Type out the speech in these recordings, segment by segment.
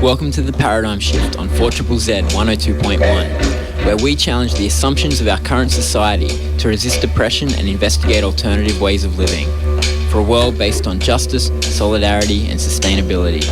Welcome to the Paradigm Shift on 4ZZZ 102.1, where we challenge the assumptions of our current society to resist oppression and investigate alternative ways of living, for a world based on justice, solidarity and sustainability.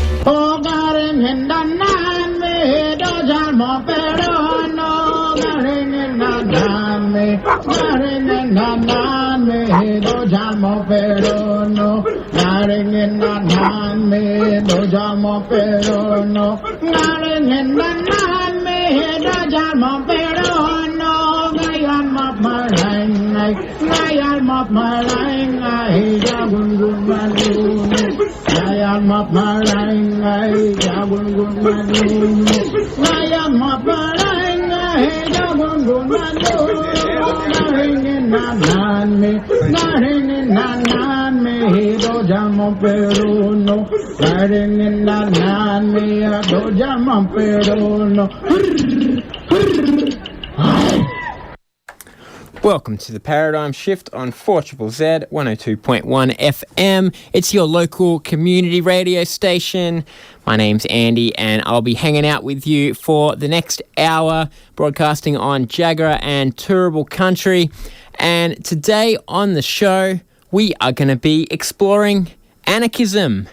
Welcome to the Paradigm Shift on 4ZZZ 102.1 FM. It's your local community radio station. My name's Andy and I'll be hanging out with you for the next hour, broadcasting on Jagera and Turrbal country. And today on the show, we are going to be exploring anarchism.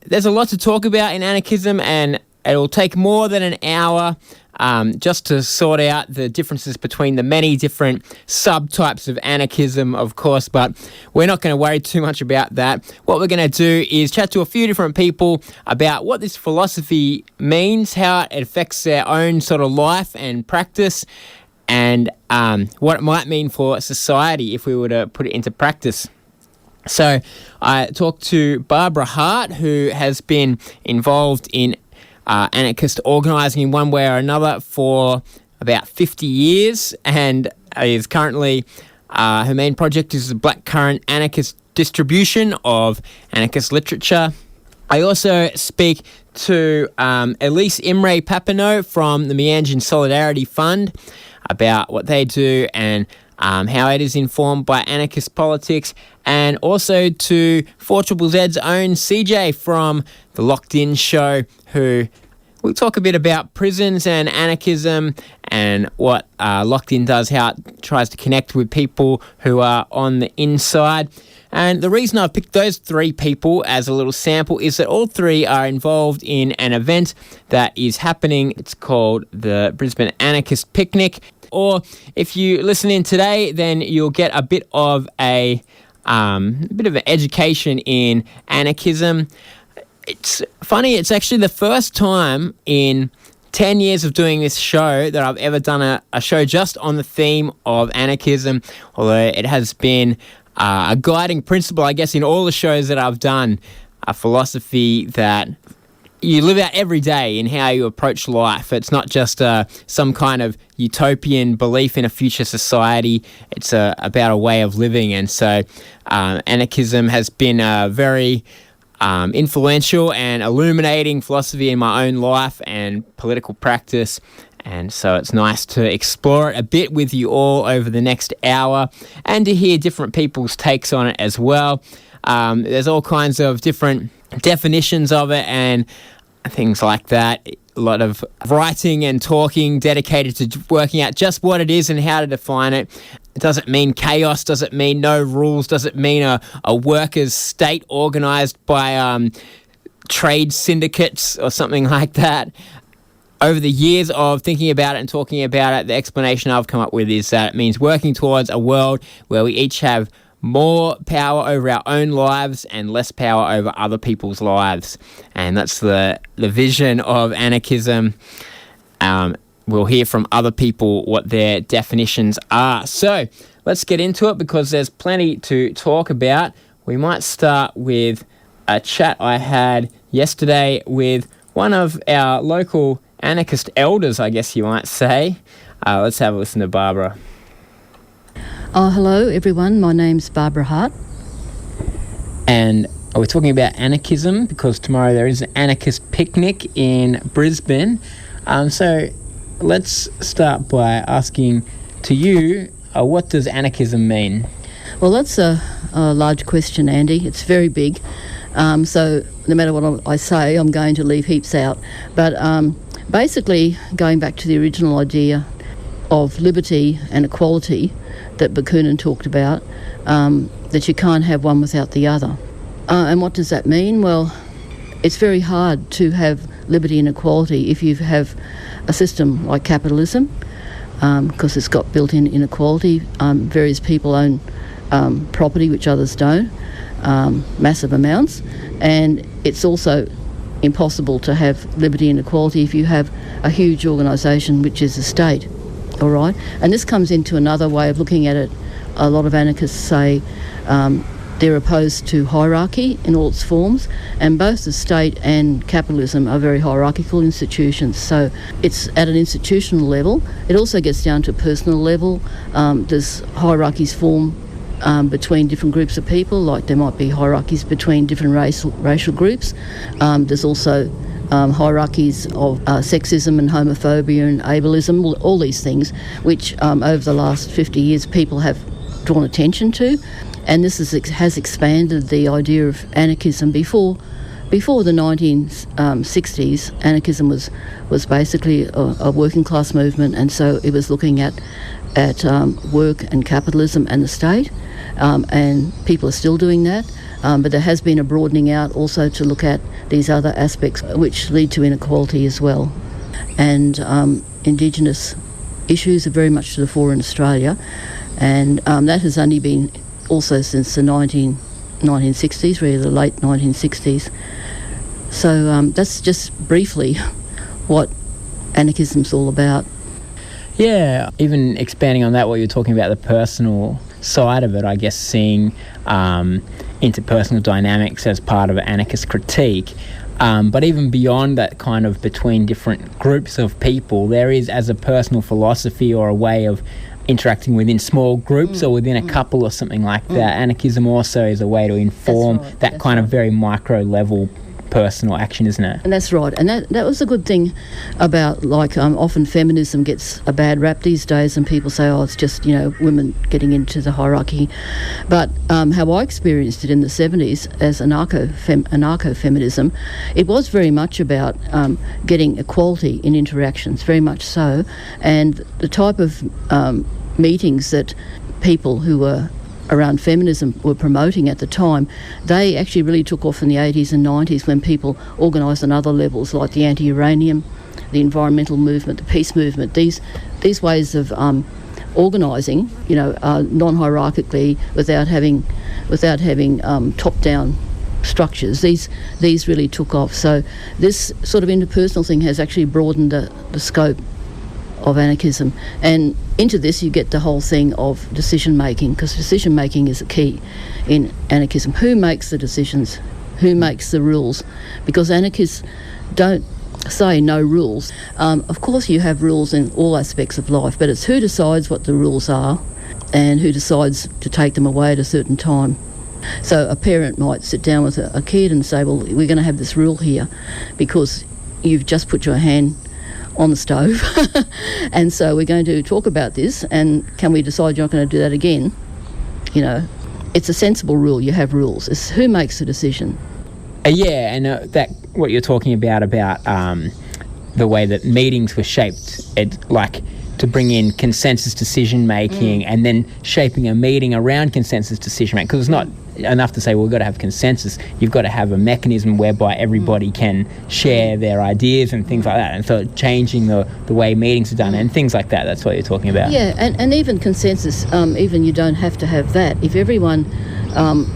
There's a lot to talk about in anarchism and it'll take more than an hour just to sort out the differences between the many different subtypes of anarchism, of course, but we're not going to worry too much about that. What we're going to do is chat to a few different people about what this philosophy means, how it affects their own sort of life and practice, and what it might mean for society if we were to put it into practice. So I talked to Barbara Hart, who has been involved in anarchist organising in one way or another for about 50 years and is currently, her main project is the Black Current Anarchist Distribution of anarchist literature. I also speak to Elise Imrey Papineau from the Meanjin Solidarity Fund about what they do and how it is informed by anarchist politics, and also to 4ZZZ's own CJ from the Locked In show, who will talk a bit about prisons and anarchism and what Locked In does, how it tries to connect with people who are on the inside. And the reason I've picked those three people as a little sample is that all three are involved in an event that is happening. It's called the Brisbane Anarchist Picnic. Or if you listen in today, then you'll get a bit of an education in anarchism. It's funny, it's actually the first time in 10 years of doing this show that I've ever done a show just on the theme of anarchism, although it has been a guiding principle, I guess, in all the shows that I've done, a philosophy that you live out every day in how you approach life. It's not just some kind of utopian belief in a future society. It's about a way of living. And so anarchism has been a very influential and illuminating philosophy in my own life and political practice. And so it's nice to explore it a bit with you all over the next hour and to hear different people's takes on it as well. There's all kinds of different definitions of it and things like that. A lot of writing and talking dedicated to working out just what it is and how to define it. Does it mean chaos? Does it mean no rules? Does it mean a workers' state organised by trade syndicates or something like that? Over the years of thinking about it and talking about it, the explanation I've come up with is that it means working towards a world where we each have more power over our own lives and less power over other people's lives. And that's the vision of anarchism. We'll hear from other people what their definitions are. So let's get into it because there's plenty to talk about. We might start with a chat I had yesterday with one of our local anarchist elders, I guess you might say. Let's have a listen to Barbara. Hello everyone, my name's Barbara Hart. And we're talking about anarchism because tomorrow there is an anarchist picnic in Brisbane. So let's start by asking to you, what does anarchism mean? Well, that's a large question, Andy. It's very big. So no matter what I say, I'm going to leave heaps out. But basically, going back to the original idea of liberty and equality that Bakunin talked about, that you can't have one without the other. And what does that mean? Well, it's very hard to have liberty and equality if you have a system like capitalism, because it's got built-in inequality. Various people own property which others don't, massive amounts, and it's also impossible to have liberty and equality if you have a huge organisation which is the state. All right, and this comes into another way of looking at it. A lot of anarchists say they're opposed to hierarchy in all its forms, and both the state and capitalism are very hierarchical institutions. So it's at an institutional level. It also gets down to a personal level. There's hierarchies form between different groups of people, like there might be hierarchies between different racial groups. There's also hierarchies of sexism and homophobia and ableism, all these things, which over the last 50 years people have drawn attention to. And this has expanded the idea of anarchism. Before the 1960s, anarchism was basically a working class movement, and so it was looking at work and capitalism and the state, and people are still doing that. But there has been a broadening out also to look at these other aspects which lead to inequality as well. And Indigenous issues are very much to the fore in Australia, and that has only been also since the 1960s, really the late 1960s. So that's just briefly what anarchism's all about. Yeah, even expanding on that, what you're talking about, the personal side of it, I guess seeing interpersonal dynamics as part of an anarchist critique. But even beyond that, kind of between different groups of people, there is, as a personal philosophy or a way of interacting within small groups or within a couple or something like that, anarchism also is a way to inform that kind of very micro level personal action, isn't it? And that's right. And that was a good thing about, like, often feminism gets a bad rap these days, and people say, oh, it's just, women getting into the hierarchy. But how I experienced it in the 70s as anarcho-feminism, it was very much about getting equality in interactions, very much so. And the type of meetings that people who were around feminism were promoting at the time, they actually really took off in the 80s and 90s when people organised on other levels, like the anti-uranium, the environmental movement, the peace movement. These ways of organising, non-hierarchically, without having top-down structures. These really took off. So this sort of interpersonal thing has actually broadened the scope of anarchism, and into this you get the whole thing of decision making, because decision making is a key in anarchism. Who makes the decisions? Who makes the rules? Because anarchists don't say no rules. Of course you have rules in all aspects of life, but it's who decides what the rules are and who decides to take them away at a certain time. So a parent might sit down with a kid and say, well, we're going to have this rule here because you've just put your hand on the stove and so we're going to talk about this, and can we decide you're not going to do that again? It's a sensible rule. You have rules. It's who makes the decision. Yeah, and that what you're talking about the way that meetings were shaped, like to bring in consensus decision making and then shaping a meeting around consensus decision making, because it's not enough to say, well, we've got to have consensus. You've got to have a mechanism whereby everybody can share their ideas and things like that, and so changing the way meetings are done and things like that. That's what you're talking about. Yeah, and even consensus, even you don't have to have that. If everyone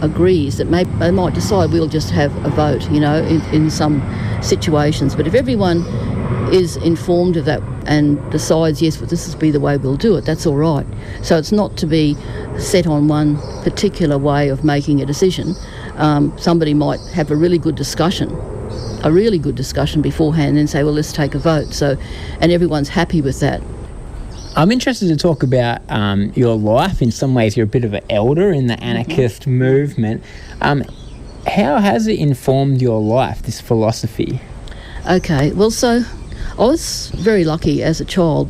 agrees that they might decide we'll just have a vote, in some situations, but if everyone is informed of that and decides, yes, but this will be the way we'll do it, that's all right. So it's not to be set on one particular way of making a decision. Somebody might have a really good discussion beforehand and then say, well, let's take a vote. So, and everyone's happy with that. I'm interested to talk about your life. In some ways, you're a bit of an elder in the anarchist movement. How has it informed your life, this philosophy? Okay, well, so I was very lucky as a child,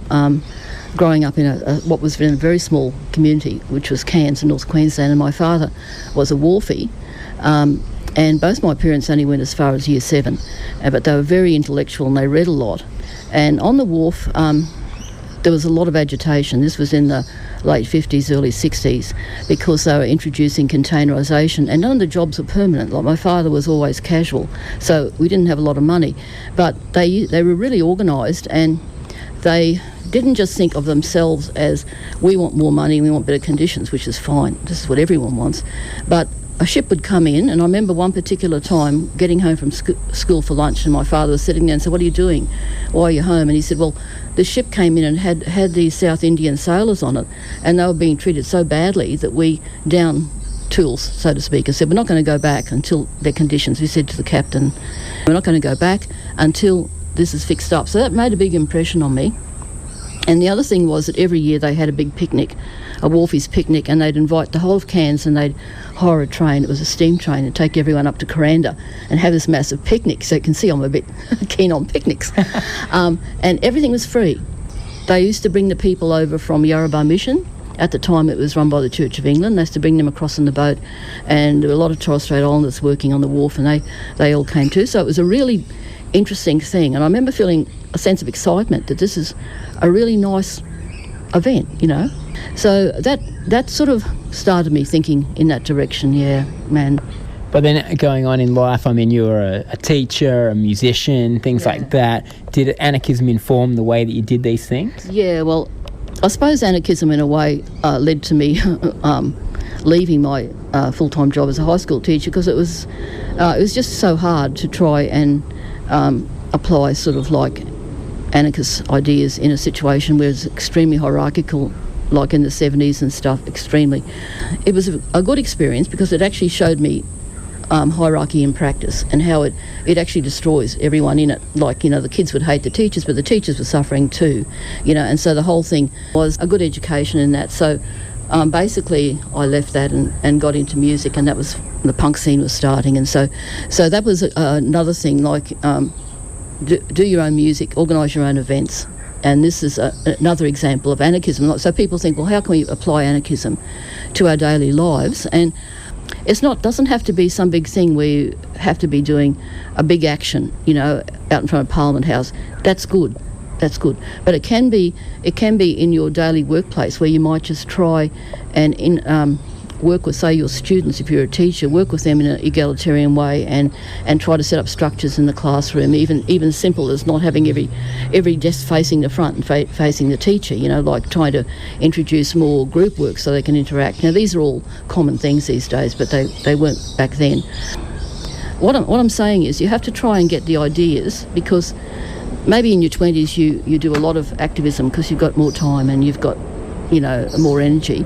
growing up in what was in a very small community, which was Cairns in North Queensland, and my father was a wharfie. And both my parents only went as far as year 7, but they were very intellectual and they read a lot. And on the wharf, there was a lot of agitation. This was in the late 50s, early 60s, because they were introducing containerisation, and none of the jobs were permanent. Like, my father was always casual, so we didn't have a lot of money. But they were really organised, and they didn't just think of themselves as, we want more money, we want better conditions, which is fine. This is what everyone wants. But a ship would come in, and I remember one particular time getting home from school for lunch, and my father was sitting there and said, "What are you doing? Why are you home?" And he said, "Well, the ship came in and had these South Indian sailors on it, and they were being treated so badly that we down tools, so to speak, and said, we're not going to go back until their conditions." We said to the captain, "We're not going to go back until this is fixed up." So that made a big impression on me. And the other thing was that every year they had a big picnic, a wharfies picnic, and they'd invite the whole of Cairns, and they'd hire a train. It was a steam train, and take everyone up to Kuranda and have this massive picnic. So you can see I'm a bit keen on picnics. And everything was free. They used to bring the people over from Yarrabah Mission. At the time it was run by the Church of England. They used to bring them across in the boat, and there were a lot of Torres Strait Islanders working on the wharf, and they all came too. So it was a really interesting thing, and I remember feeling a sense of excitement that this is a really nice event, you know. So that sort of started me thinking in that direction. Yeah, man. But then going on in life, I mean, you were a teacher, a musician, things like that. Did anarchism inform the way that you did these things? Yeah, well, I suppose anarchism in a way led to me leaving my full-time job as a high school teacher, because it was just so hard to try and apply sort of like anarchist ideas in a situation where it's extremely hierarchical, like in the 70s and stuff, extremely. It was a good experience because it actually showed me hierarchy in practice, and how it actually destroys everyone in it. Like, you know, the kids would hate the teachers, but the teachers were suffering too, you know, and so the whole thing was a good education in that. So basically I left that and got into music, and that was, the punk scene was starting, and so that was another thing, like do your own music, organise your own events. And this is another example of anarchism. So people think, well, how can we apply anarchism to our daily lives? And it's not, doesn't have to be some big thing where you have to be doing a big action, you know, out in front of Parliament House. That's good. But it can be in your daily workplace, where you might just try and work with, say, your students. If you're a teacher, work with them in an egalitarian way, and try to set up structures in the classroom, even simple as not having every desk facing the front and facing the teacher, you know, like trying to introduce more group work so they can interact. Now, these are all common things these days, but they weren't back then. What I'm saying is, you have to try and get the ideas, because maybe in your 20s you do a lot of activism because you've got more time and you've got, you know, more energy.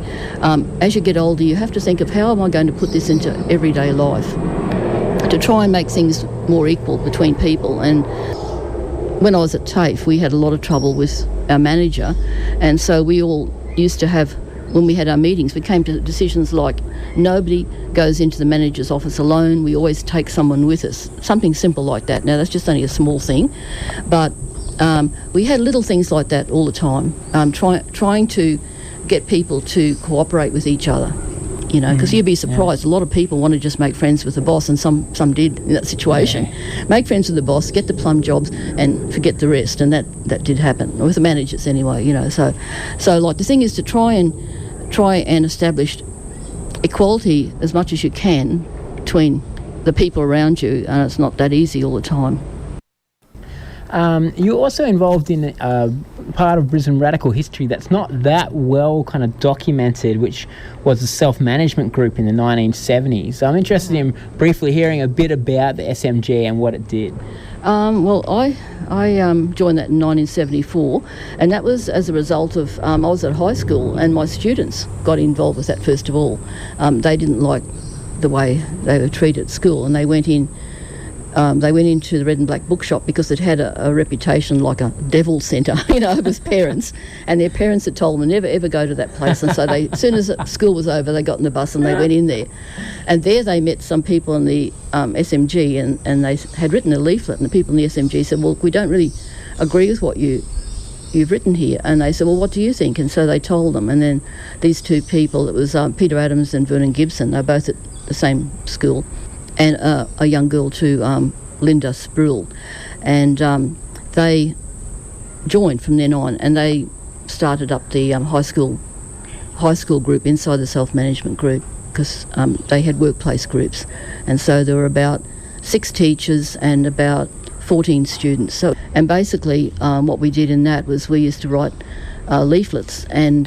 As you get older, you have to think of, how am I going to put this into everyday life to try and make things more equal between people. And when I was at TAFE, we had a lot of trouble with our manager, and so we all used to have, when we had our meetings, we came to decisions like, nobody goes into the manager's office alone, we always take someone with us. Something simple like that. Now, that's just only a small thing, but we had little things like that all the time, trying to get people to cooperate with each other, you know, because you'd be surprised. A lot of people want to just make friends with the boss, and some did in that situation. Make friends with the boss, get the plum jobs, and forget the rest. And that did happen with the managers anyway, you know. So like, the thing is to try and establish equality as much as you can between the people around you, and it's not that easy all the time. You're also involved in part of Brisbane radical history that's not that well kind of documented, which was a self-management group in the 1970s. I'm interested in briefly hearing a bit about the SMG and what it did. Well, I joined that in 1974, and that was as a result of, I was at high school and my students got involved with that first of all. They didn't like the way they were treated at school, and they went into the Red and Black bookshop because it had a reputation like a devil centre, you know, of his parents. And their parents had told them to never, ever go to that place. And so as soon as school was over, they got in the bus and they went in there. And there they met some people in the SMG, and they had written a leaflet, and the people in the SMG said, well, we don't really agree with what you've written here. And they said, well, what do you think? And so they told them. And then these two people, it was Peter Adams and Vernon Gibson, they're both at the same school. and a young girl too, Linda Spruill, and they joined from then on, and they started up the high school group inside the self-management group, because they had workplace groups, and so there were about 6 teachers and about 14 students. So, and basically what we did in that was we used to write leaflets, and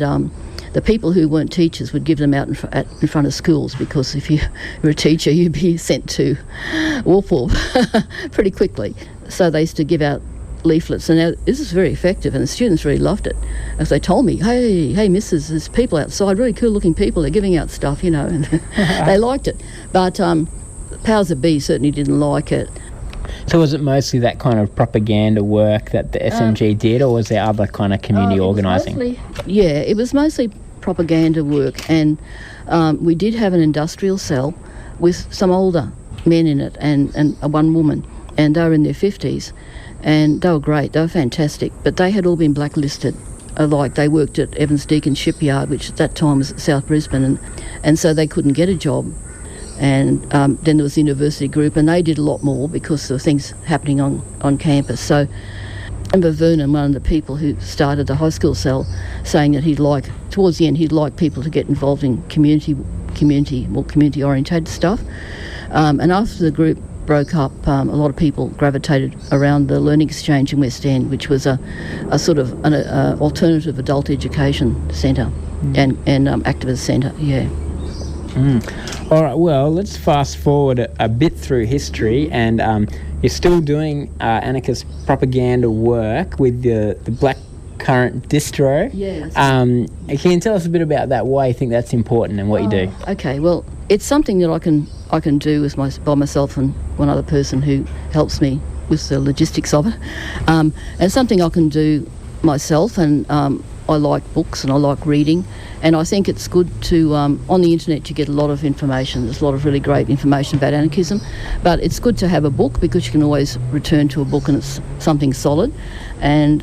the people who weren't teachers would give them out in front of schools, because if you were a teacher, you'd be sent to Whoop pretty quickly. So they used to give out leaflets, and this is very effective, and the students really loved it. As they told me, hey missus, there's people outside, really cool looking people, they're giving out stuff, and they liked it. But powers that be certainly didn't like it. So was it mostly that kind of propaganda work that the SMG did, or was there other kind of community organising? It was mostly propaganda work, and we did have an industrial cell with some older men in it and one woman, and they were in their 50s, and they were great, they were fantastic, but they had all been blacklisted. Like they worked at Evans Deakin Shipyard, which at that time was South Brisbane, and so they couldn't get a job. And then there was the university group, and they did a lot more because there were things happening on campus. So I remember Vernon, one of the people who started the high school cell, saying that towards the end, he'd like people to get involved in community-orientated stuff. And after the group broke up, a lot of people gravitated around the Learning Exchange in West End, which was a sort of an alternative adult education centre and activist centre, yeah. All right, well, let's fast forward a bit through history, and you're still doing anarchist propaganda work with the Black Current Distro. Yes. Can you tell us a bit about that, why you think that's important and what you do? Okay, well, it's something that I can do by myself and one other person who helps me with the logistics of it. And it's something I can do myself, and I like books and I like reading, and I think it's good to, on the internet you get a lot of information. There's a lot of really great information about anarchism, but it's good to have a book because you can always return to a book and it's something solid. And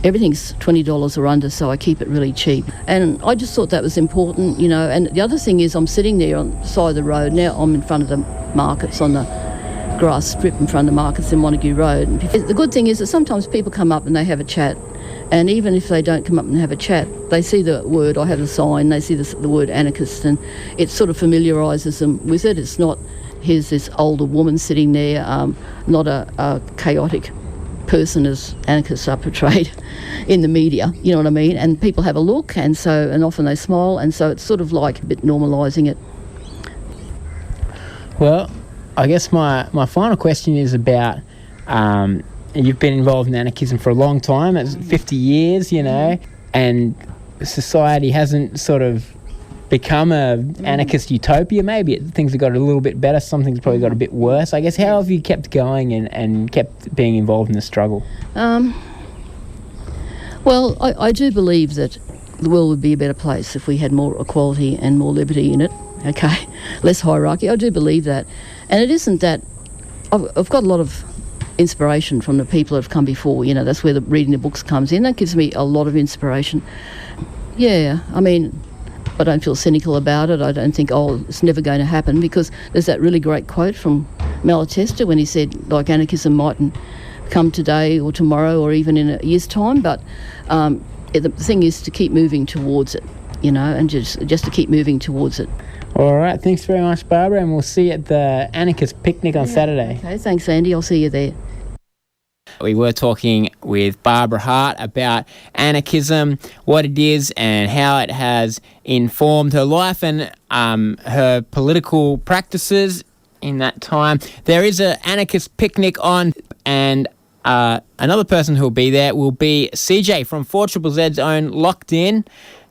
everything's $20 or under, so I keep it really cheap. And I just thought that was important, and the other thing is I'm sitting there on the side of the road. Now I'm in front of the markets, on the grass strip in front of the markets in Montague Road. And the good thing is that sometimes people come up and they have a chat, and even if they don't come up and have a chat, they see the word, I have the sign, they see the word anarchist, and it sort of familiarises them with it. It's not, here's this older woman sitting there, not a chaotic person as anarchists are portrayed in the media, you know what I mean? And people have a look, and often they smile, and so it's sort of like a bit normalising it. Well, I guess my final question is about, you've been involved in anarchism for a long time, it's 50 years, and society hasn't sort of become an anarchist utopia. Maybe things have got a little bit better, some things probably got a bit worse. I guess, how have you kept going and kept being involved in the struggle? Well, I do believe that the world would be a better place if we had more equality and more liberty in it, okay? Less hierarchy. I do believe that. And it isn't that... I've got a lot of inspiration from the people that have come before, that's where reading the books comes in. That gives me a lot of inspiration. Yeah, I mean, I don't feel cynical about it. I don't think, it's never going to happen, because there's that really great quote from Malatesta when he said, like, anarchism mightn't come today or tomorrow or even in a year's time, but the thing is to keep moving towards it, and just to keep moving towards it. All right, thanks very much, Barbara, and we'll see you at the anarchist picnic on Saturday. Okay, thanks, Andy. I'll see you there. We were talking with Barbara Hart about anarchism, what it is and how it has informed her life and her political practices in that time. There is an anarchist picnic on, and another person who will be there will be CJ from 4ZZ's own Locked In.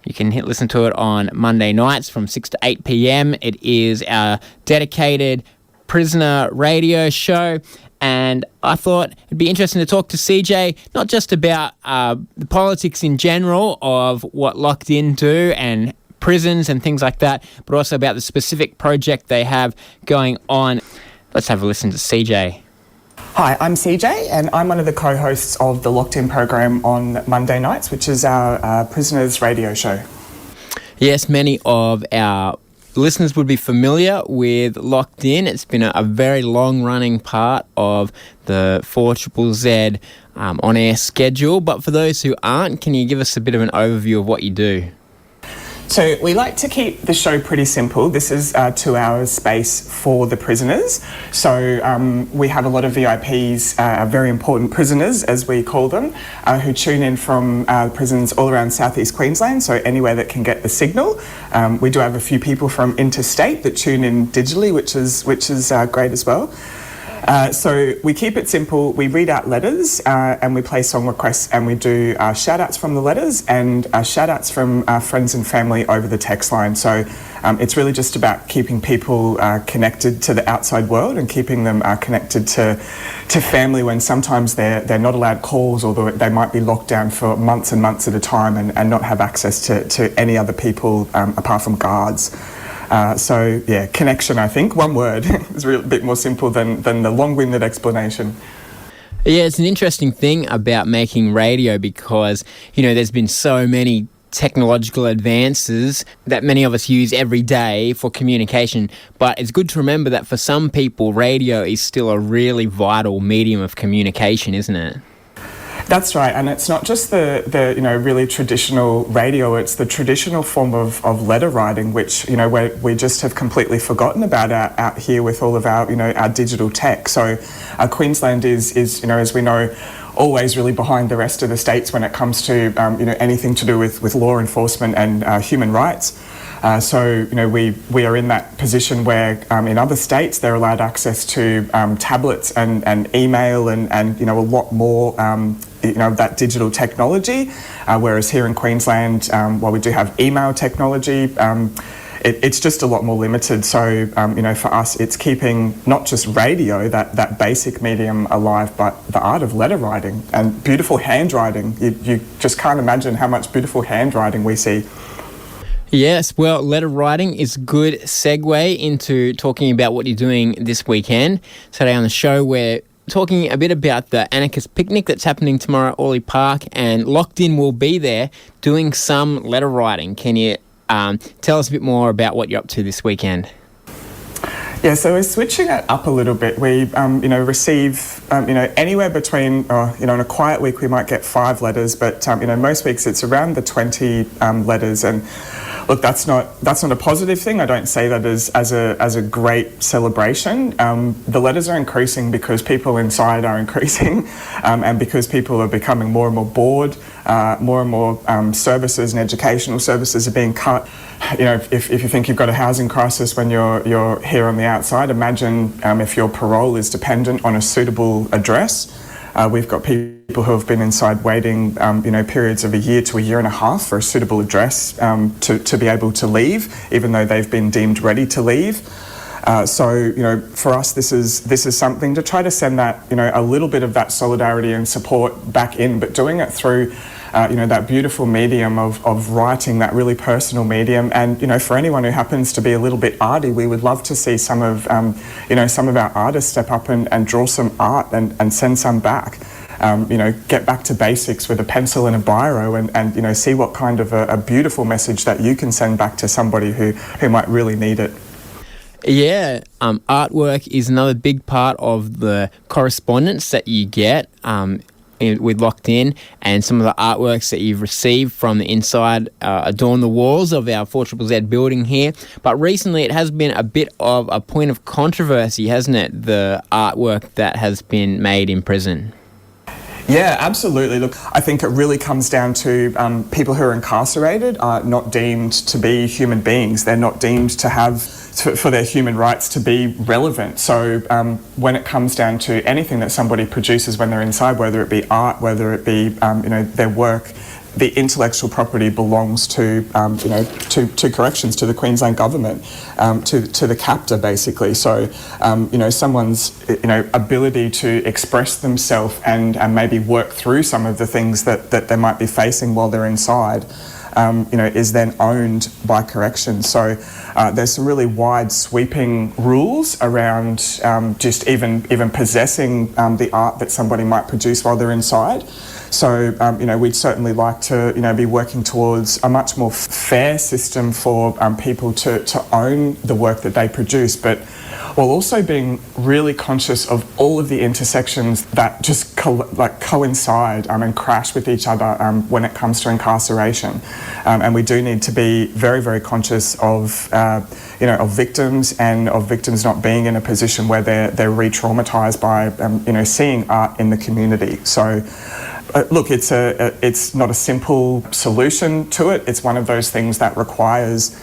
You can listen to it on Monday nights from 6 to 8 p.m. It is our dedicated prisoner radio show. And I thought it'd be interesting to talk to CJ, not just about the politics in general of what Locked In do and prisons and things like that, but also about the specific project they have going on. Let's have a listen to CJ. Hi, I'm CJ, and I'm one of the co-hosts of the Locked In program on Monday nights, which is our prisoners radio show. Yes, many of our listeners would be familiar with Locked In. It's been a very long-running part of the 4ZZZ on-air schedule. But for those who aren't, can you give us a bit of an overview of what you do? So we like to keep the show pretty simple. This is 2 hours space for the prisoners. So we have a lot of VIPs, very important prisoners, as we call them, who tune in from prisons all around southeast Queensland, so anywhere that can get the signal. We do have a few people from interstate that tune in digitally, which is great as well. So we keep it simple. We read out letters and we play song requests, and we do shout-outs from the letters and shout-outs from friends and family over the text line. So it's really just about keeping people connected to the outside world and keeping them connected to family when sometimes they're not allowed calls, or they might be locked down for months and months at a time and not have access to any other people apart from guards. So yeah, connection, I think, one word. It's a bit more simple than the long-winded explanation. Yeah, it's an interesting thing about making radio because, there's been so many technological advances that many of us use every day for communication, but it's good to remember that for some people, radio is still a really vital medium of communication, isn't it? That's right, and it's not just the really traditional radio, it's the traditional form of letter writing, which we just have completely forgotten about out here with all of our our digital tech. So Queensland is as we know, always really behind the rest of the states when it comes to anything to do with law enforcement and human rights. So we are in that position where in other states they're allowed access to tablets and email and a lot more that digital technology, whereas here in Queensland, while we do have email technology, it's just a lot more limited. So for us, it's keeping not just radio, that basic medium, alive, but the art of letter writing and beautiful handwriting. You just can't imagine how much beautiful handwriting we see. Yes, well, letter writing is a good segue into talking about what you're doing this weekend. Today on the show, we're talking a bit about the anarchist picnic that's happening tomorrow at Orley Park, and Locked In will be there doing some letter writing. Can you tell us a bit more about what you're up to this weekend? Yeah, so we're switching it up a little bit. We, receive, anywhere between, in a quiet week we might get 5 letters, but, most weeks it's around the 20 letters. And look, that's not a positive thing. I don't say that as a great celebration. The letters are increasing because people inside are increasing, and because people are becoming more and more bored. More and more services and educational services are being cut. If you think you've got a housing crisis when you're here on the outside, imagine if your parole is dependent on a suitable address. We've got people who have been inside waiting, periods of a year to a year and a half for a suitable address to be able to leave, even though they've been deemed ready to leave. So, for us, this is something to try to send that, a little bit of that solidarity and support back in, but doing it through, that beautiful medium of writing, that really personal medium. And, for anyone who happens to be a little bit arty, we would love to see some of our artists step up and draw some art and send some back. Get back to basics with a pencil and a biro and see what kind of a beautiful message that you can send back to somebody who might really need it. Yeah, artwork is another big part of the correspondence that you get with Locked In, and some of the artworks that you've received from the inside adorn the walls of our 4ZZZ building here. But recently it has been a bit of a point of controversy, hasn't it, the artwork that has been made in prison? Yeah, absolutely. Look, I think it really comes down to people who are incarcerated are not deemed to be human beings. They're not deemed to have, for their human rights to be relevant. So when it comes down to anything that somebody produces when they're inside, whether it be art, whether it be, their work, the intellectual property belongs to corrections, to the Queensland government, to the captor, basically. So, someone's, ability to express themselves and maybe work through some of the things that they might be facing while they're inside is then owned by correction. So there's some really wide sweeping rules around just even possessing the art that somebody might produce while they're inside. So, we'd certainly like to, be working towards a much more fair system for people to own the work that they produce, but while also being really conscious of all of the intersections that just coincide and crash with each other when it comes to incarceration. And we do need to be very, very conscious of, of victims and of victims not being in a position where they're re-traumatised by, seeing art in the community. So, look, it's not a simple solution to it. It's one of those things that requires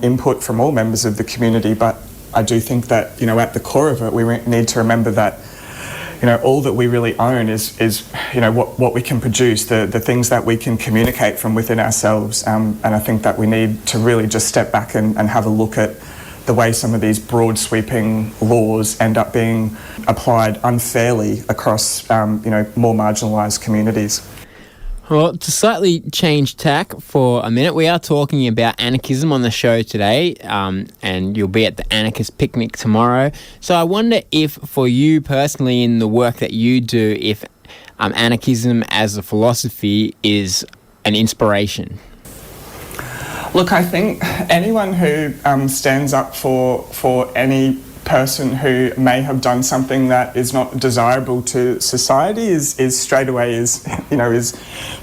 input from all members of the community. But I do think that, at the core of it, we need to remember that, all that we really own is what we can produce, the things that we can communicate from within ourselves. And I think that we need to really just step back and have a look at the way some of these broad sweeping laws end up being applied unfairly across, more marginalised communities. Well, to slightly change tack for a minute, we are talking about anarchism on the show today, and you'll be at the anarchist picnic tomorrow. So I wonder if, for you personally, in the work that you do, if anarchism as a philosophy is an inspiration. Look, I think anyone who stands up for any person who may have done something that is not desirable to society is straight away is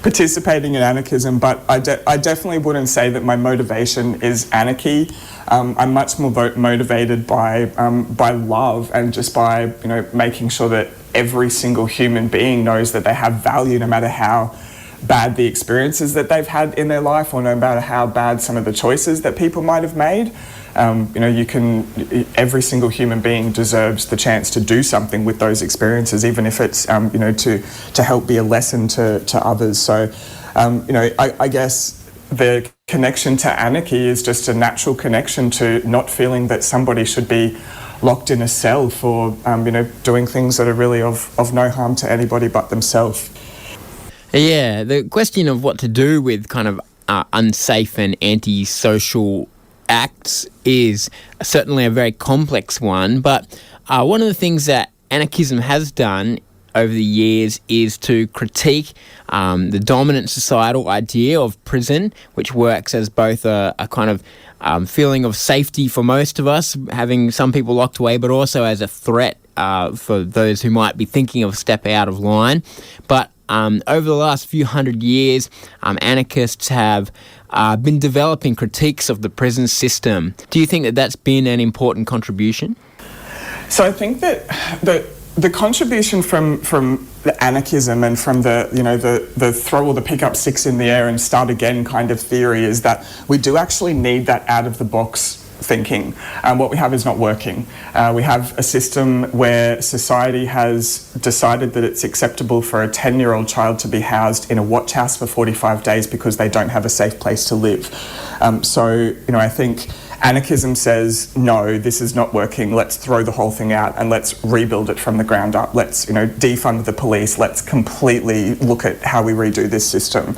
participating in anarchism. But I definitely wouldn't say that my motivation is anarchy. I'm much more motivated by love and just by making sure that every single human being knows that they have value, no matter how bad the experiences that they've had in their life, or no matter how bad some of the choices that people might have made. Every single human being deserves the chance to do something with those experiences, even if it's, to help be a lesson to others. So, I guess the connection to anarchy is just a natural connection to not feeling that somebody should be locked in a cell for, doing things that are really of no harm to anybody but themselves. Yeah, the question of what to do with kind of unsafe and antisocial acts is certainly a very complex one, but one of the things that anarchism has done over the years is to critique the dominant societal idea of prison, which works as both a kind of feeling of safety for most of us, having some people locked away, but also as a threat for those who might be thinking of step out of line. But over the last few hundred years, anarchists have been developing critiques of the prison system. Do you think that that's been an important contribution? So I think that the contribution from the anarchism and from the throw all the pickup sticks in the air and start again kind of theory is that we do actually need that out of the box thinking. What we have is not working. We have a system where society has decided that it's acceptable for a 10-year-old child to be housed in a watch house for 45 days because they don't have a safe place to live. I think anarchism says, no, this is not working. Let's throw the whole thing out and let's rebuild it from the ground up. Let's, defund the police. Let's completely look at how we redo this system.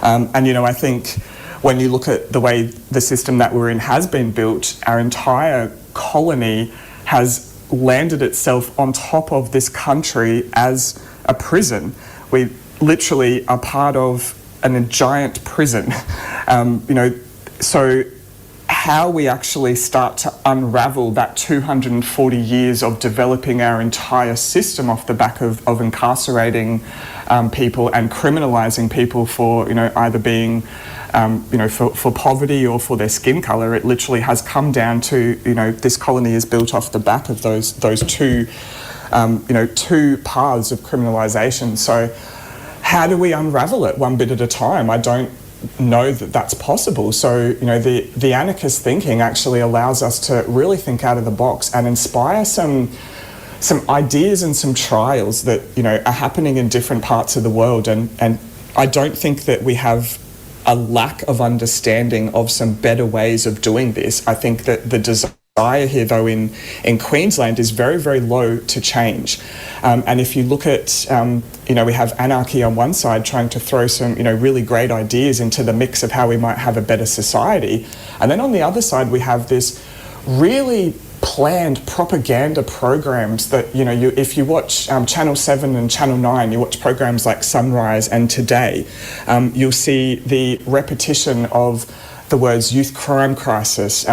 I think when you look at the way the system that we're in has been built, our entire colony has landed itself on top of this country as a prison. We literally are part of a giant prison. So how we actually start to unravel that 240 years of developing our entire system off the back of incarcerating people and criminalising people for, either being for poverty or for their skin colour, it literally has come down to, this colony is built off the back of those two paths of criminalisation. So how do we unravel it one bit at a time? I don't know that that's possible. So, the anarchist thinking actually allows us to really think out of the box and inspire some ideas and some trials that, are happening in different parts of the world. And I don't think that we have a lack of understanding of some better ways of doing this. I think that the desire desire here, though, in Queensland is very, very low to change. And if you look at, we have anarchy on one side trying to throw some, really great ideas into the mix of how we might have a better society. And then on the other side, we have this really planned propaganda programs that, if you watch Channel 7 and Channel 9, you watch programs like Sunrise and Today, you'll see the repetition of the words youth crime crisis,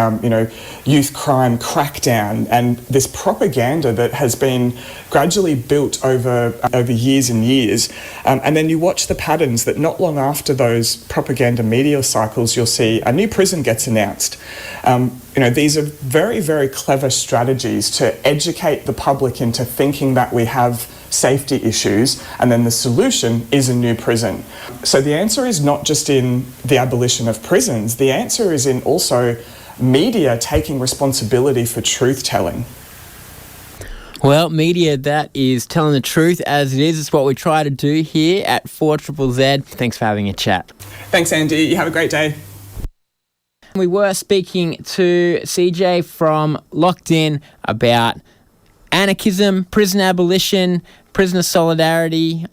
youth crime crackdown, and this propaganda that has been gradually built over years and years. And then you watch the patterns that not long after those propaganda media cycles, you'll see a new prison gets announced. These are very, very clever strategies to educate the public into thinking that we have safety issues, and then the solution is a new prison. So the answer is not just in the abolition of prisons, the answer is in also media taking responsibility for truth-telling. Well, media that is telling the truth as it is. It's what we try to do here at 4ZZZ. Thanks for having a chat. Thanks, Andy. You have a great day. We were speaking to CJ from Locked In about anarchism, prison abolition, prisoner solidarity,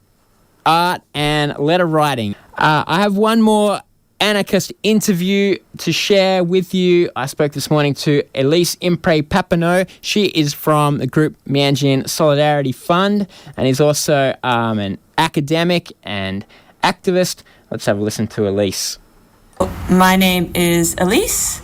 art and letter writing. I have one more anarchist interview to share with you. I spoke this morning to Elise Imrey Papineau. She is from the group Meanjin Solidarity Fund and is also an academic and activist. Let's have a listen to Elise. My name is Elise.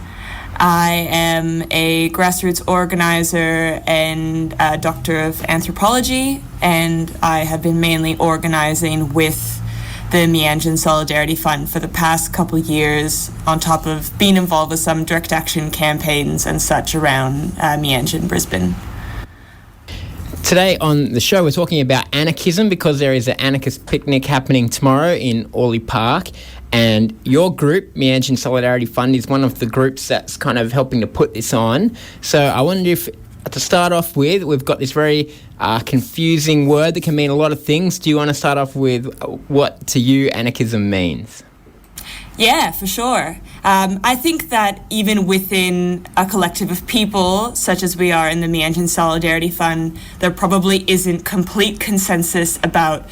I am a grassroots organizer and a doctor of anthropology, and I have been mainly organizing with the Meanjin Solidarity Fund for the past couple of years, on top of being involved with some direct action campaigns and such around Meanjin, Brisbane. Today on the show, we're talking about anarchism because there is an anarchist picnic happening tomorrow in Orley Park. And your group, Meanjin Solidarity Fund, is one of the groups that's kind of helping to put this on. So I wonder if, to start off with, we've got this very confusing word that can mean a lot of things. Do you want to start off with what to you anarchism means? Yeah, for sure. I think that even within a collective of people, such as we are in the Meanjin Solidarity Fund, there probably isn't complete consensus about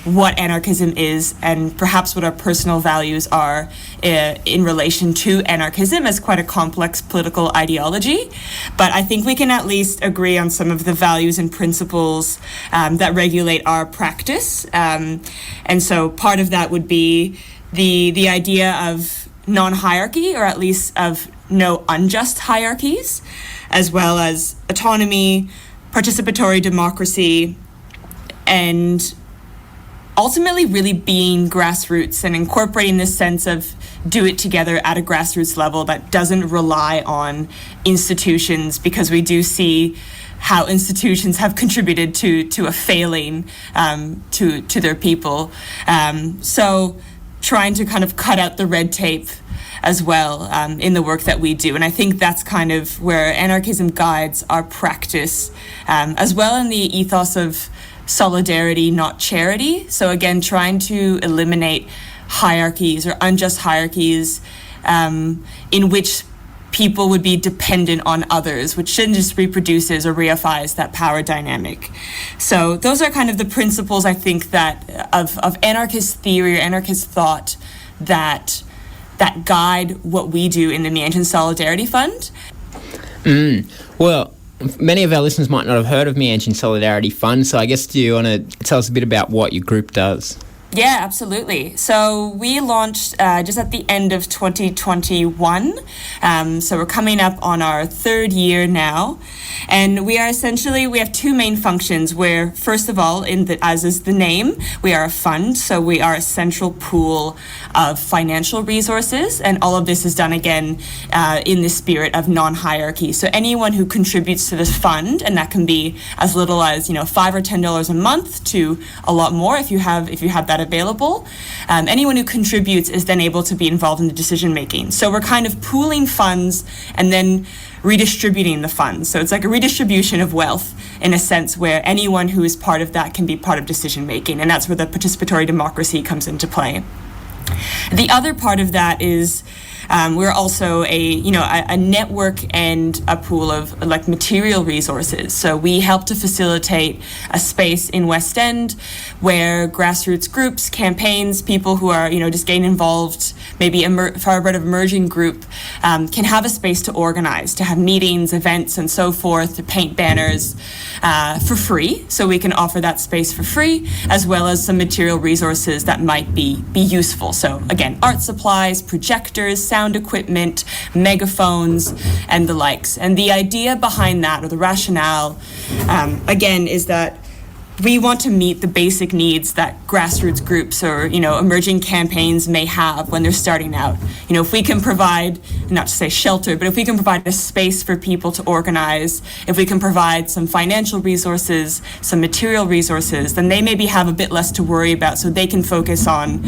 what anarchism is and perhaps what our personal values are in relation to anarchism as quite a complex political ideology. But I think we can at least agree on some of the values and principles that regulate our practice. And so part of that would be the idea of non-hierarchy, or at least of no unjust hierarchies, as well as autonomy, participatory democracy, and ultimately really being grassroots and incorporating this sense of do it together at a grassroots level that doesn't rely on institutions, because we do see how institutions have contributed to a failing to their people. So trying to kind of cut out the red tape as well in the work that we do. And I think that's kind of where anarchism guides our practice, as well in the ethos of solidarity, not charity. So again, trying to eliminate hierarchies or unjust hierarchies in which people would be dependent on others, which shouldn't just reproduces or reifies that power dynamic. So those are kind of the principles, I think, that of anarchist theory or anarchist thought that guide what we do in the Meanjin Solidarity Fund. Well, many of our listeners might not have heard of Meanjin Solidarity Fund, so I guess do you want to tell us a bit about what your group does? Yeah, absolutely. So we launched just at the end of 2021. So we're coming up on our third year now. And we are essentially, we have two main functions where, first of all, as is the name, we are a fund. So we are a central pool of financial resources. And all of this is done, again, in the spirit of non-hierarchy. So anyone who contributes to this fund, and that can be as little as, $5 or $10 a month to a lot more if you have that available. Anyone who contributes is then able to be involved in the decision making. So we're kind of pooling funds and then redistributing the funds. So it's like a redistribution of wealth in a sense where anyone who is part of that can be part of decision making. And that's where the participatory democracy comes into play. The other part of that is We're also a network and a pool of like material resources. So we help to facilitate a space in West End where grassroots groups, campaigns, people who are just getting involved, maybe far part of emerging group, can have a space to organize, to have meetings, events, and so forth, to paint banners for free. So we can offer that space for free, as well as some material resources that might be useful. So again, art supplies, projectors, sound equipment, megaphones, and the likes. And the idea behind that, or the rationale, again, is that we want to meet the basic needs that grassroots groups or, emerging campaigns may have when they're starting out. If we can provide, not to say shelter, but if we can provide a space for people to organize, if we can provide some financial resources, some material resources, then they maybe have a bit less to worry about, so they can focus on,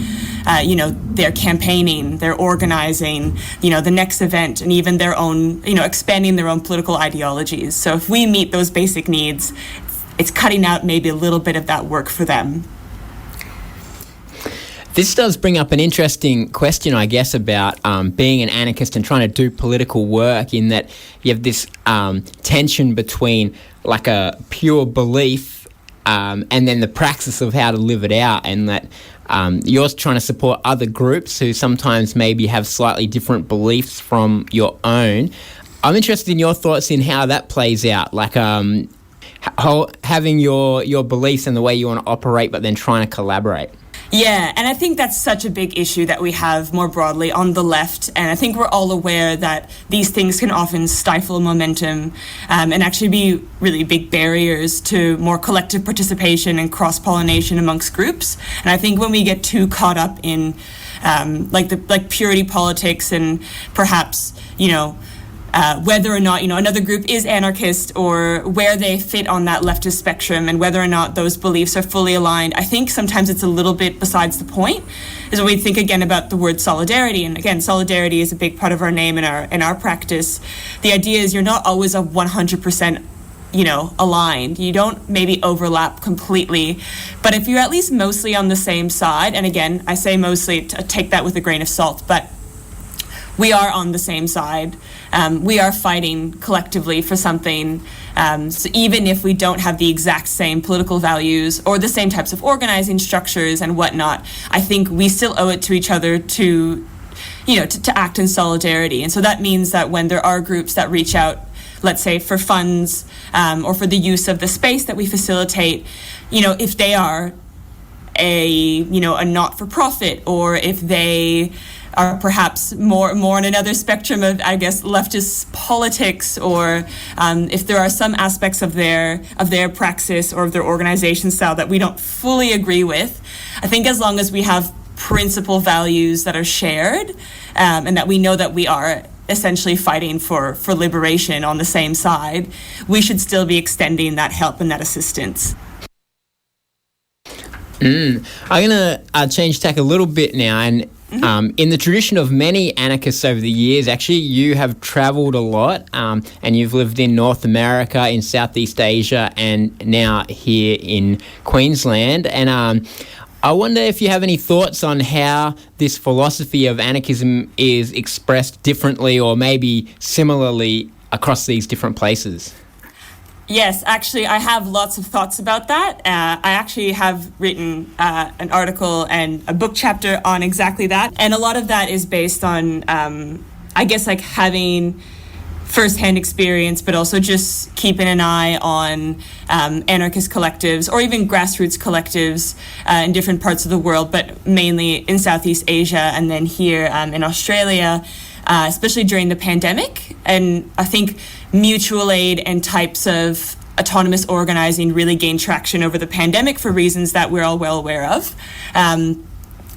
their campaigning, their organizing, the next event, and even their own, expanding their own political ideologies. So if we meet those basic needs, it's cutting out maybe a little bit of that work for them. This does bring up an interesting question, I guess, about being an anarchist and trying to do political work, in that you have this tension between like a pure belief and then the praxis of how to live it out, and that you're trying to support other groups who sometimes maybe have slightly different beliefs from your own. I'm interested in your thoughts in how that plays out, like having your beliefs and the way you want to operate, but then trying to collaborate. Yeah, and I think that's such a big issue that we have more broadly on the left, and I think we're all aware that these things can often stifle momentum and actually be really big barriers to more collective participation and cross-pollination amongst groups. And I think when we get too caught up in like purity politics and perhaps, whether or not, another group is anarchist, or where they fit on that leftist spectrum, and whether or not those beliefs are fully aligned, I think sometimes it's a little bit besides the point. Is when we think again about the word solidarity, and again, solidarity is a big part of our name in our practice. The idea is you're not always a 100% aligned. You don't maybe overlap completely, but if you're at least mostly on the same side, and again, I say mostly, take that with a grain of salt, but we are on the same side. We are fighting collectively for something. So even if we don't have the exact same political values or the same types of organizing structures and whatnot, I think we still owe it to each other to act in solidarity. And so that means that when there are groups that reach out, let's say for funds or for the use of the space that we facilitate, if they are a not-for-profit, or if they are perhaps more on another spectrum of, I guess, leftist politics, or if there are some aspects of their praxis or of their organization style that we don't fully agree with, I think as long as we have principal values that are shared and that we know that we are essentially fighting for liberation on the same side, we should still be extending that help and that assistance. I'm going to change tack a little bit now, and in the tradition of many anarchists over the years, actually, you have travelled a lot, and you've lived in North America, in Southeast Asia, and now here in Queensland. And I wonder if you have any thoughts on how this philosophy of anarchism is expressed differently or maybe similarly across these different places. Yes, actually, I have lots of thoughts about that. I actually have written an article and a book chapter on exactly that. And a lot of that is based on, I guess, like having firsthand experience, but also just keeping an eye on anarchist collectives or even grassroots collectives in different parts of the world, but mainly in Southeast Asia and then here in Australia, especially during the pandemic. And I think mutual aid and types of autonomous organizing really gained traction over the pandemic for reasons that we're all well aware of.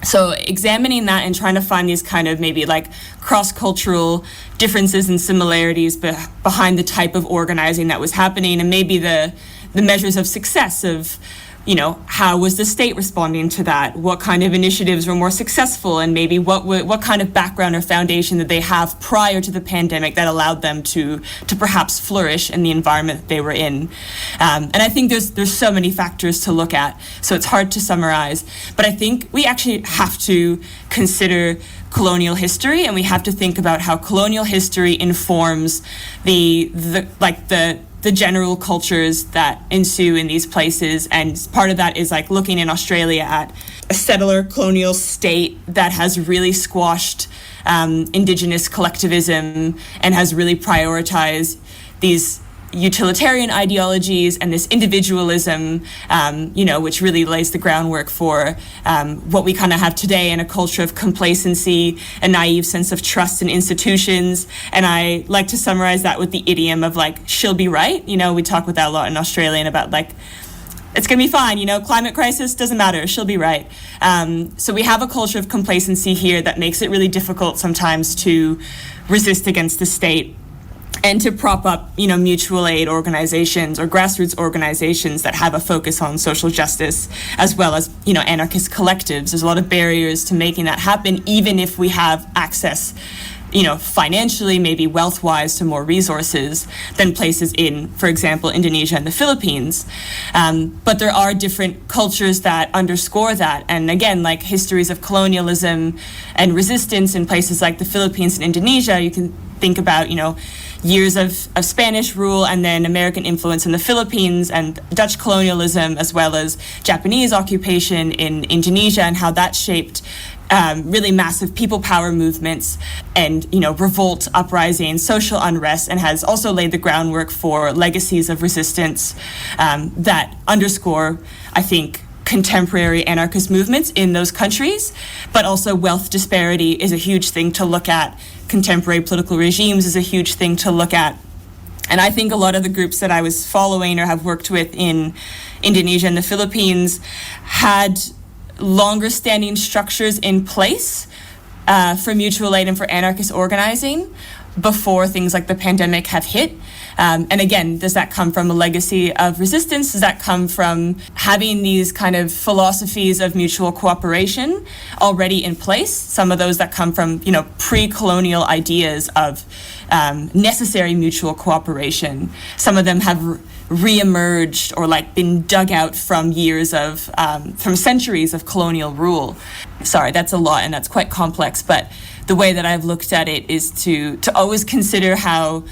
So examining that and trying to find these kind of maybe like cross-cultural differences and similarities behind the type of organizing that was happening, and maybe the measures of success of how was the state responding to that? What kind of initiatives were more successful, and maybe what kind of background or foundation did they have prior to the pandemic that allowed them to perhaps flourish in the environment that they were in? And I think there's so many factors to look at, so it's hard to summarize. But I think we actually have to consider colonial history, and we have to think about how colonial history informs the general cultures that ensue in these places. And part of that is like looking in Australia at a settler colonial state that has really squashed Indigenous collectivism and has really prioritized these utilitarian ideologies and this individualism, which really lays the groundwork for what we kind of have today in a culture of complacency, a naive sense of trust in institutions. And I like to summarize that with the idiom of like, she'll be right. We talk with that a lot in Australian about like, it's going to be fine, climate crisis, doesn't matter, she'll be right. So we have a culture of complacency here that makes it really difficult sometimes to resist against the state and to prop up, mutual aid organizations or grassroots organizations that have a focus on social justice, as well as, anarchist collectives. There's a lot of barriers to making that happen, even if we have access, financially, maybe wealth-wise, to more resources than places in, for example, Indonesia and the Philippines. But there are different cultures that underscore that. And again, like histories of colonialism and resistance in places like the Philippines and Indonesia, you can think about, years of Spanish rule and then American influence in the Philippines and Dutch colonialism, as well as Japanese occupation in Indonesia, and how that shaped really massive people power movements and, revolt, uprising, social unrest, and has also laid the groundwork for legacies of resistance that underscore, I think, contemporary anarchist movements in those countries. But also wealth disparity is a huge thing to look at. Contemporary political regimes is a huge thing to look at. And I think a lot of the groups that I was following or have worked with in Indonesia and the Philippines had longer standing structures in place for mutual aid and for anarchist organizing before things like the pandemic have hit. And again, does that come from a legacy of resistance? Does that come from having these kind of philosophies of mutual cooperation already in place? Some of those that come from, pre-colonial ideas of necessary mutual cooperation. Some of them have re-emerged or been dug out from years of, from centuries of colonial rule. Sorry, that's a lot and that's quite complex, but the way that I've looked at it is to always consider how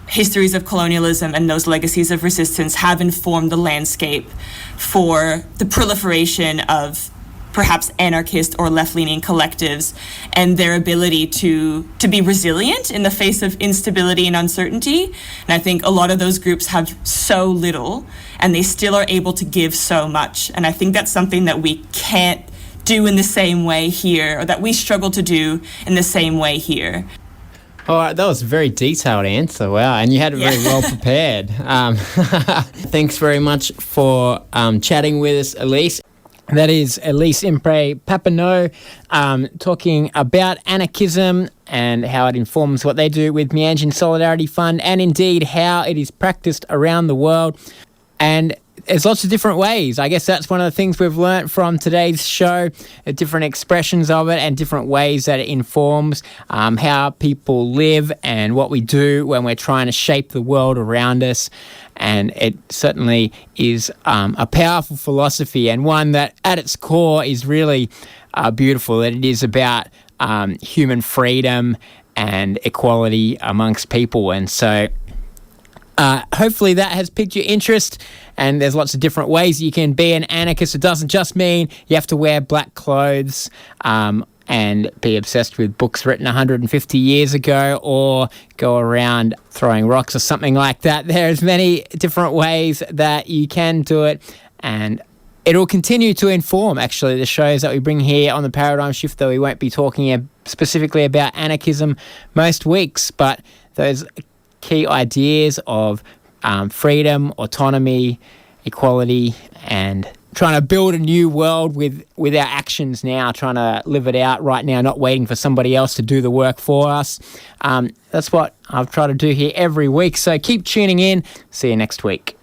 histories of colonialism and those legacies of resistance have informed the landscape for the proliferation of perhaps anarchist or left-leaning collectives and their ability to be resilient in the face of instability and uncertainty. And I think a lot of those groups have so little and they still are able to give so much. And I think that's something that we can't do in the same way here, or that we struggle to do in the same way here. All right, that was a very detailed answer. Wow, and you had it very well prepared. Thanks very much for chatting with us, Elise. That is Elise Imrey Papineau talking about anarchism and how it informs what they do with Meanjin Solidarity Fund, and indeed how it is practiced around the world. And there's lots of different ways. I guess that's one of the things we've learnt from today's show, different expressions of it and different ways that it informs how people live and what we do when we're trying to shape the world around us. And it certainly is a powerful philosophy, and one that at its core is really beautiful, that it is about human freedom and equality amongst people. And so hopefully that has piqued your interest, and there's lots of different ways you can be an anarchist. It doesn't just mean you have to wear black clothes and be obsessed with books written 150 years ago or go around throwing rocks or something like that. There's many different ways that you can do it, and it'll continue to inform, actually, the shows that we bring here on the Paradigm Shift, though we won't be talking specifically about anarchism most weeks, but those key ideas of freedom, autonomy, equality, and trying to build a new world with our actions now, trying to live it out right now, not waiting for somebody else to do the work for us. That's what I've tried to do here every week. So keep tuning in. See you next week.